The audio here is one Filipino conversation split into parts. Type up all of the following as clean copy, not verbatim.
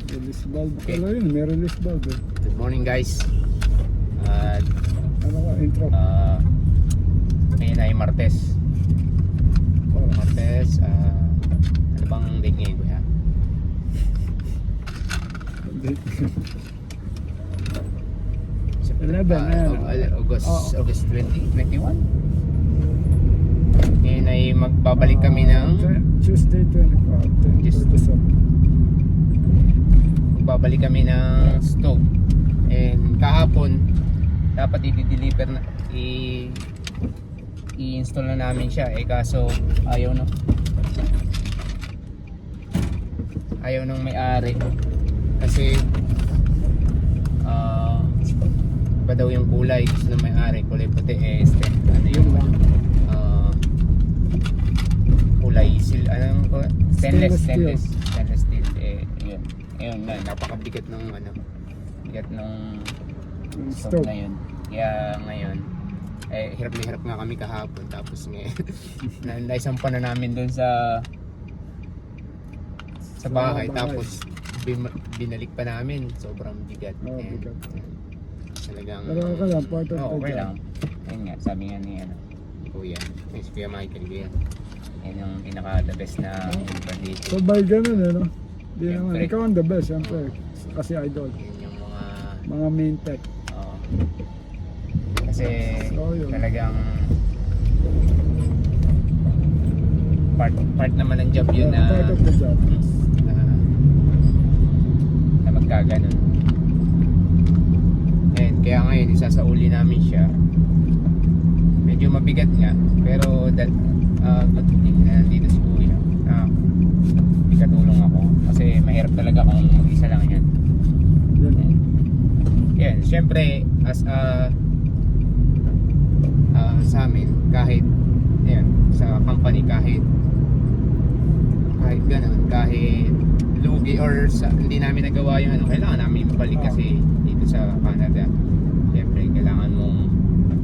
Release valve. Okay. Wala yun, may release valve eh. Good morning guys. Ano ka, intro? Ngayon ay Martes. Oras. Martes, ano bang date ngayon kuya? Date. September, 11, ayan. August 20, 21. Ngayon ay magbabalik kami ng Tuesday 25, 10:37. magbabalik kami ng stove. And kahapon dapat i-deliver na i-install na namin siya kaso ayaw nung may-ari kasi iba daw yung kulay gusto ng may-ari, kulay puti ano yung kulay stainless steel yun na, napakabigat ng bigat ng stove na yun. Kaya ngayon hirap na hirap nga kami kahapon, tapos ngayon naisampa na namin dun sa bahay, tapos binalik pa namin, sobrang bigat. Bigat. Talagang Pero okay lang, part of the okay job. lang. Ayun nga, sabi nga ni Kuya, si Kuya Michael yan. Yan yung pinaka the best na dito. So by ganun no? Di naman, Siyempre. ikaw ang the best, siyempre. Kasi idol. Yun yung Mga main tech. kasi So, yun. talagang part naman ng job yun na Part of the job. na magkaganon. And kaya ngayon isasauli namin siya. Medyo mabigat nga, pero good thing na nandito si Kuya na ikatulong ako kasi mahirap talaga kung mag-isa lang yan. Yan, syempre as sa amin kahit yan, sa company kahit ganun, kahit lugi or hindi namin nagawa yung kailangan namin balik kasi dito sa Canada. Syempre kailangan mong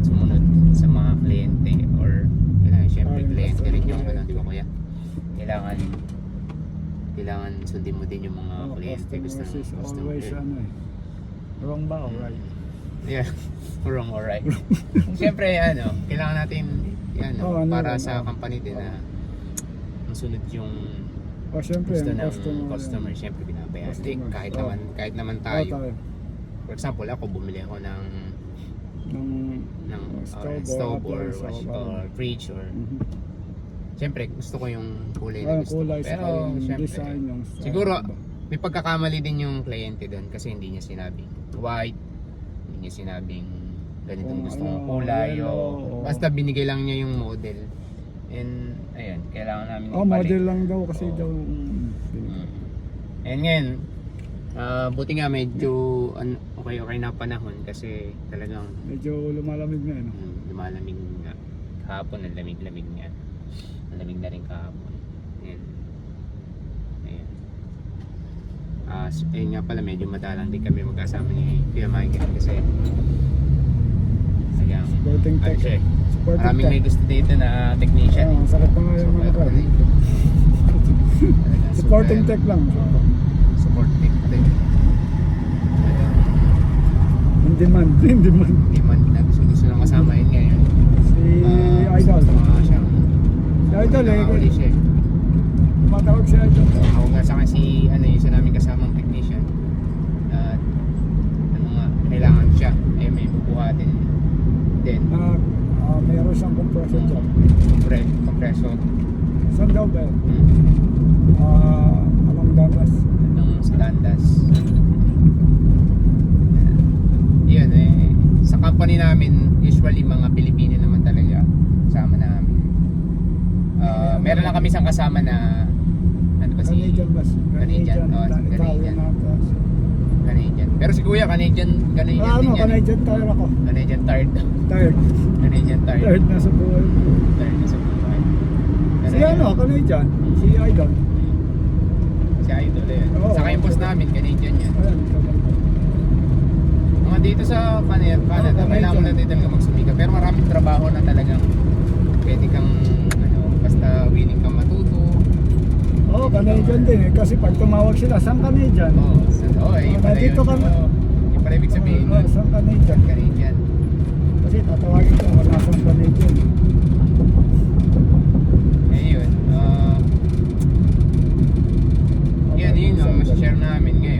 sumunod sa mga kliyente or kailangan syempre kliyente rin yung di ba kuya? Kailangan sundin mo din yung mga kliyente. Gusto always wrong ba or right? Yeah, wrong or right. Siyempre kailangan natin para sa company din na masunod yung Siyempre, gusto yung ng customer. Siyempre binabayaran kahit naman tayo. For example, ako bumili ako ng stove or fridge or siyempre gusto ko yung kulay na gusto ko. Pero siyempre siguro may pagkakamali din yung kliyente doon kasi hindi niya sinabing white, hindi niya sinabing ganitong gusto kong kulay basta binigay lang niya yung model. And ayun, kailangan namin ibalik. Model lang daw kasi daw. And ngayon buti nga medyo okay na panahon kasi talagang medyo lumalamig na lumalamig nga. Kahapon ang lamig-lamig nga. Ang lamig na rin kahapon. Ayun nga pala, medyo madalang din kami magkasama ni Kuya Michael kasi talagang Supporting tech. siya maraming may gusto dito na technician. Sakit pa nga yung mga car. Supporting tech lang. Supporting tech. In demand. Demand na gusto lang kasama yun ngayon. Si Idol. Gusto nga siyang Si Idol nakahuli siya. Tumatawag si Idol. Ako nga sa akin isa namin kasamang technician. At kailangan siya may bubuhatin din. Mayroon siyang compressor job. Compressor. Saan daw ba? Along Dallas. Sa Dandas. Yun sa company namin usually mga Pilipino naman talaga kasama namin. Meron lang kami isang kasama na Canadian bus. Canadian. Pero si Kuya Canadian din yan. Canadian tire ako. Canadian tired. Tired na sa buhay. Tired na sa buhay. Si Canadian. Si Idol. Si Idol yan. Saka yung boss namin Canadian yan. Mga dito sa Canada, kailangan na din talaga magsumika. Pero maraming trabaho na talagang pwede kang basta willing kang matuto. Oo, Canadian din eh. Kasi pag tumawag sila, saan Canadian? Oo, yun pala Nandito yun. ka na. Oo, yun pala ibig sabihin nun. Saan Canadian? Canadian. Kasi tatawagin ko, wala saan Canadian. Eh yun, yun ang masashare namin ngayon.